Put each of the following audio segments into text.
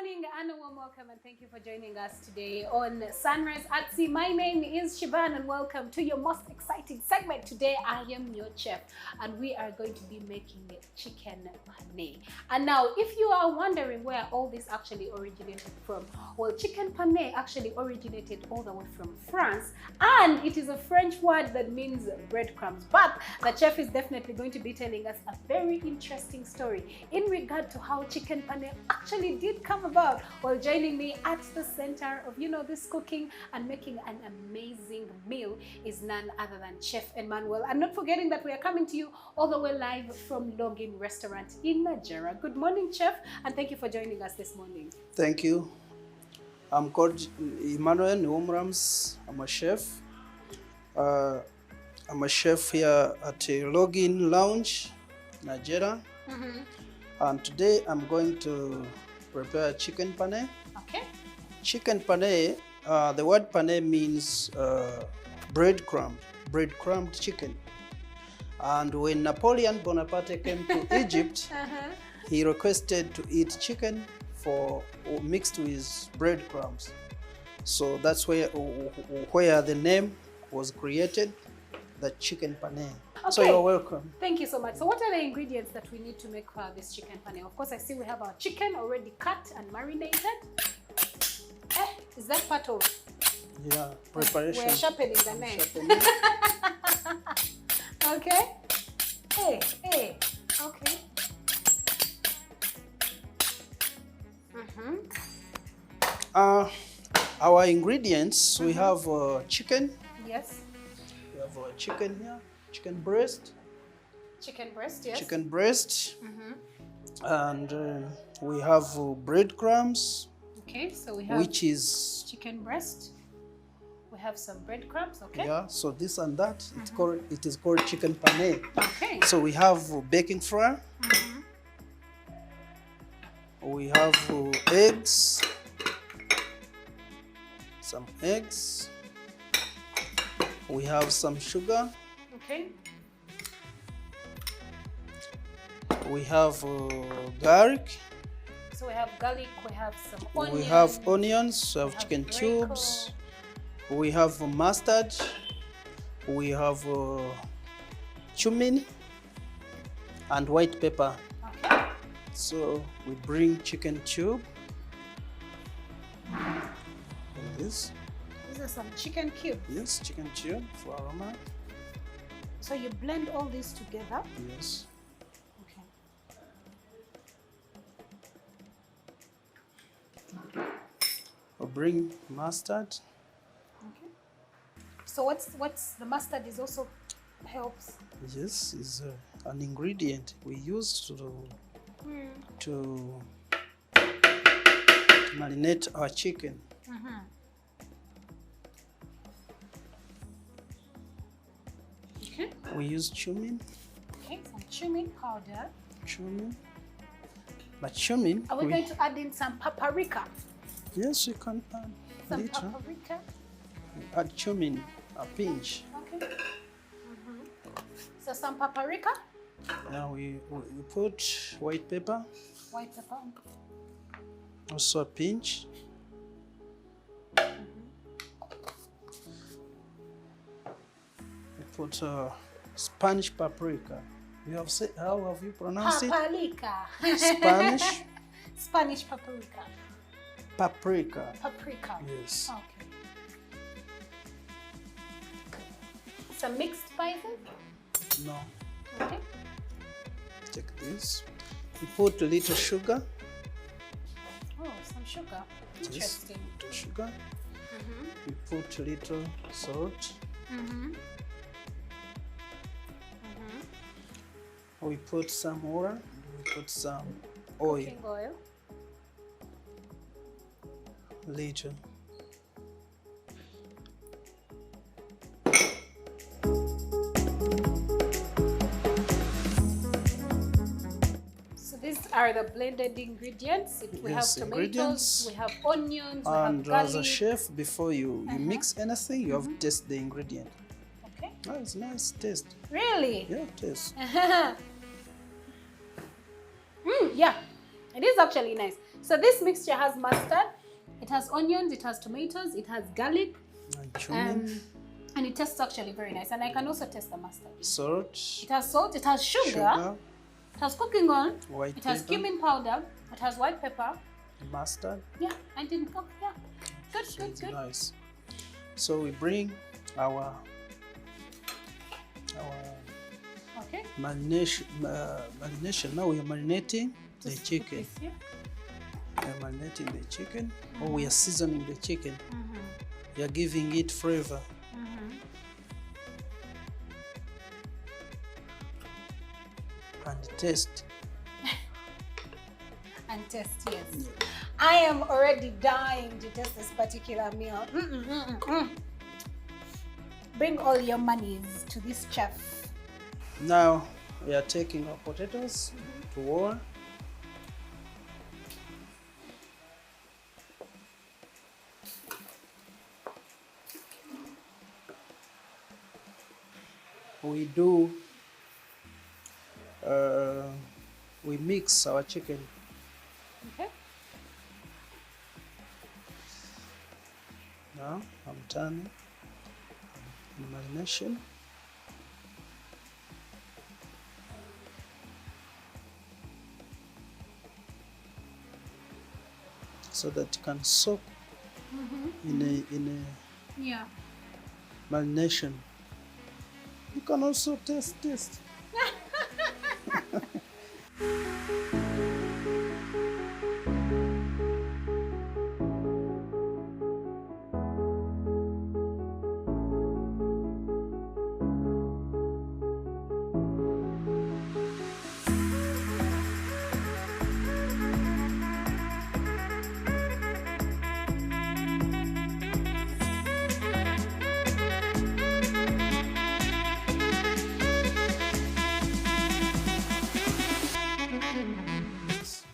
morning and a warm welcome, and thank you for joining us today on Sunrise at Sea. My name is Shivan and welcome to your most exciting segment. Today I am your chef and we are going to be making chicken pane. And now if you are wondering where all this actually originated from, well, chicken pane actually originated all the way from France, and it is a French word that means breadcrumbs. But the chef is definitely going to be telling us a very interesting story in regard to how chicken pane actually did come about. While joining me at the center of this cooking and making an amazing meal is none other than Chef Emmanuel. And not forgetting that we are coming to you all the way live from Login Restaurant in Nigeria. Good morning, Chef, and thank you for joining us this morning. Thank you. I'm called Emmanuel Nwomrams. I'm a chef. I'm a chef here at a Login Lounge, Nigeria. And today I'm going to prepare chicken pane. Okay. Chicken pane, the word pane means breadcrumbed chicken. And when Napoleon Bonaparte came to Egypt, he requested to eat chicken mixed with breadcrumbs. So that's where the name was created, the chicken pane. Okay. So you're welcome. Thank you so much. So what are the ingredients that we need to make this chicken pane? Of course, I see we have our chicken already cut and marinated. Is that part of preparation? We're sharpening the knife. Okay. Hey. Okay. Our ingredients, we have chicken. Yes. We have chicken here, chicken breast. Chicken breast, yes. Chicken breast. And we have breadcrumbs. Okay, so we have which is chicken breast. We have some breadcrumbs, okay? Yeah, so this and that, it is called chicken pane. Okay. So we have baking flour. We have eggs. Some eggs. We have some sugar. Okay. We have garlic. So we have garlic, we have some onions. We have onions, we have chicken cubes. We have mustard. We have cumin and white pepper. Okay. So we bring chicken tube. This. These are some chicken cubes. Yes, chicken tube for aroma. So you blend all these together? Yes. Okay. We'll bring mustard. Okay. So what's the mustard is also helps? Yes, is an ingredient we use to marinate our chicken. Okay. We use cumin. Okay, some cumin powder. Cumin. But cumin. Are we going to add in some paprika? Yes, you can add some little. Paprika. Add cumin, a pinch. Okay. So some paprika. Now we put white pepper. White pepper. Also a pinch. We put Spanish paprika. You have said, how have you pronounced Paprika. it? Spanish. Spanish paprika. Paprika. Paprika. Yes. Okay. Some mixed spices? No. Okay. Take this. We put a little sugar. Oh, some sugar. Interesting. Yes, little sugar. We put a little salt. We put some water. We put some oil. Cooking oil. Little. So these are the blended ingredients. We have tomatoes, we have onions, we have garlic. As a chef, before you mix anything, you have to taste the ingredient. Okay. Oh, it's nice taste. Really? Yeah, taste. Yeah. It is actually nice. So this mixture has mustard, it has onions, it has tomatoes, it has garlic, And cumin. And it tastes actually very nice. And I can also taste the mustard. Salt. It has salt, it has sugar. It has cooking oil. White it has pepper. cumin powder. It has white pepper. Mustard. Yeah, I didn't cook. Yeah, good, So good, it's good. nice. So we bring our Okay. marination. Now we are marinating the Just put chicken. this here. We are marinating the chicken, or we are seasoning the chicken. Mm-hmm. We are giving it flavor. Mm-hmm. And taste. And taste, yes. I am already dying to taste this particular meal. Bring all your monies to this chef. Now we are taking our potatoes to warm. We mix our chicken. Okay. Now I'm turning the marination. So that it can soak in Yeah. a marination. You can also taste.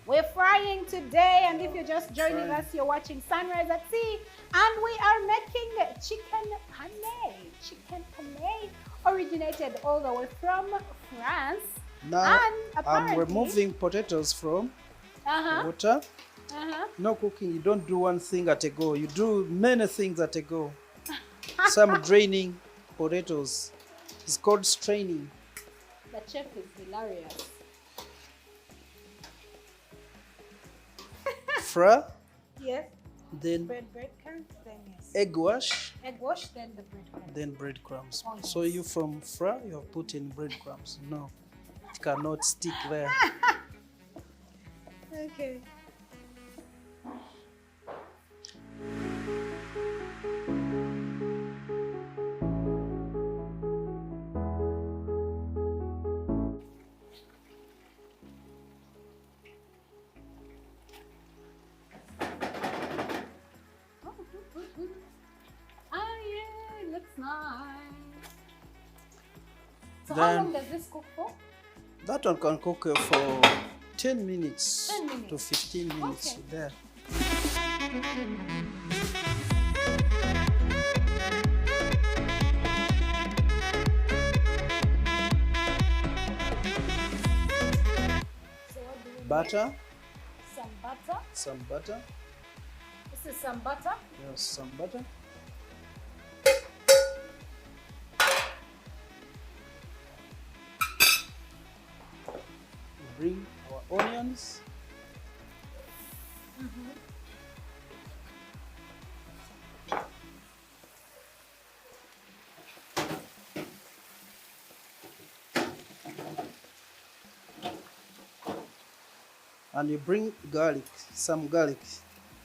We're frying today, and if you're just joining us, you're watching Sunrise at Sea, and we are making chicken pane. Chicken pane originated all the way from France. Now And apparently, I'm removing potatoes from water. No cooking, you don't do one thing at a go. You do many things at a go. Some draining potatoes. It's called straining. The chef is hilarious. Flour, Yes. then Breadcrumbs, then yes. egg wash, Egg wash, then the breadcrumbs. then breadcrumbs. Oh, yes. So you from flour, you have put in breadcrumbs. No, it cannot stick there. Okay. Looks nice. So how Then- long does this cook for? That one can cook for 10 minutes, 10 minutes. to 15 minutes Okay. there. So what do we Butter, need? Some butter. some butter. This is some butter. Yes, some butter. Bring our onions. And you bring garlic, some garlic.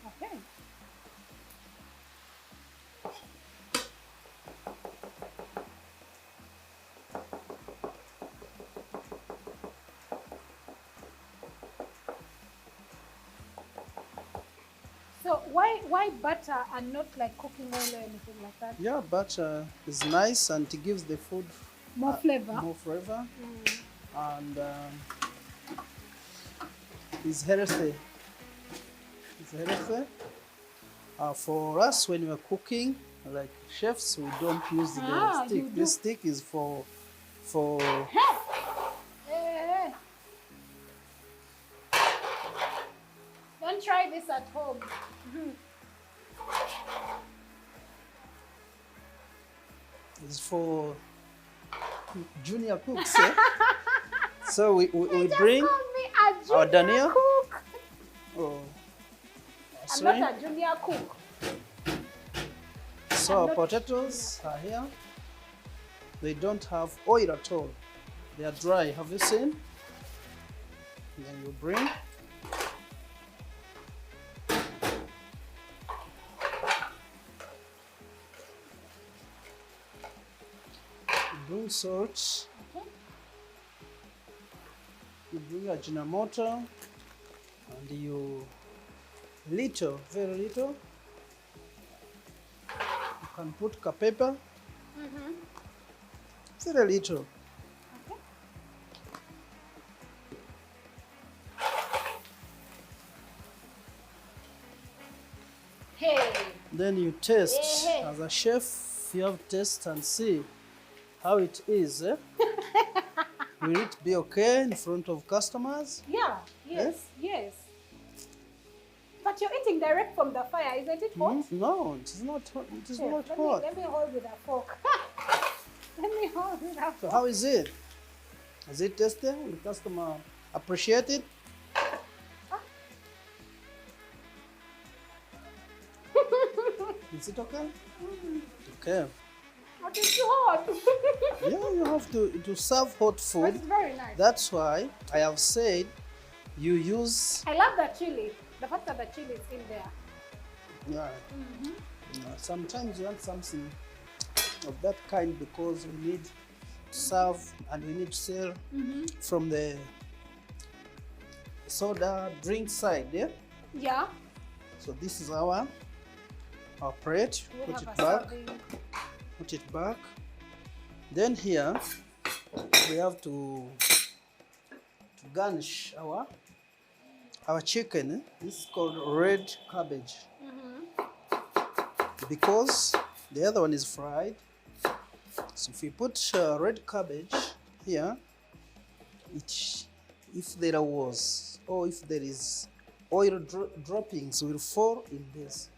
Okay. So why butter and not like cooking oil or anything like that? Yeah, butter is nice and it gives the food More flavor. more flavor, and it's healthy. It's healthy. For us, when we are cooking, like chefs, we don't use the You stick. do. This stick is for Eh. Don't try this at home. It's for junior cooks. Eh? So we bring Call me a our junior dania. cook. Oh, I'm sorry. not a junior cook. So our potatoes are here. They don't have oil at all. They are dry. Have you seen? Then you bring. You bring salt. Okay. You bring ajinomoto, and you little, very little. You can put pepper, very little. Okay. Hey. Then you taste. Hey. As a chef, you have to taste and see how it is. Eh? Will it be okay in front of customers? Yeah. Yes. Yes. But you're eating direct from the fire, isn't it hot? No, it is not hot. It is Chef, not let hot. me hold with a fork. Let me hold with a So fork. how is it? Is it tasty? Will the customer appreciate it? Is it okay? Okay. But it's hot. Yeah, you have to serve hot But food. it's very nice. That's why I have said you use. I love the chili. The fact that the chili is in there. Yeah. Sometimes you want something of that kind because we need to serve and we need to sell from the soda drink side. Yeah. Yeah. So this is our plate. We Put have it a back. serving. Put it back. Then here we have to garnish our chicken. Eh? This is called red cabbage because the other one is fried. So if we put red cabbage here, if there was or if there is oil droppings will fall in this.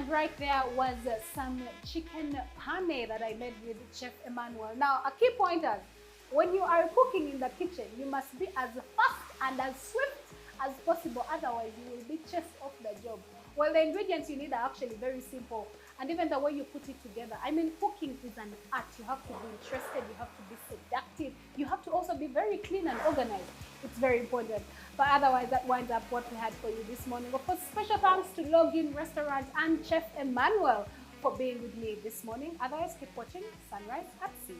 Right there was some chicken pane that I made with Chef Emmanuel. Now, a key pointer, when you are cooking in the kitchen, you must be as fast and as swift as possible, otherwise you will be chased off the job. Well, the ingredients you need are actually very simple, and even the way you put it together. I mean, cooking is an art. You have to be interested, you have to be seductive, you have to also be very clean and organized. It's very important. But otherwise, that winds up what we had for you this morning. Of course, special thanks to Login Restaurant and Chef Emmanuel for being with me this morning. Otherwise, keep watching Sunrise at Sea.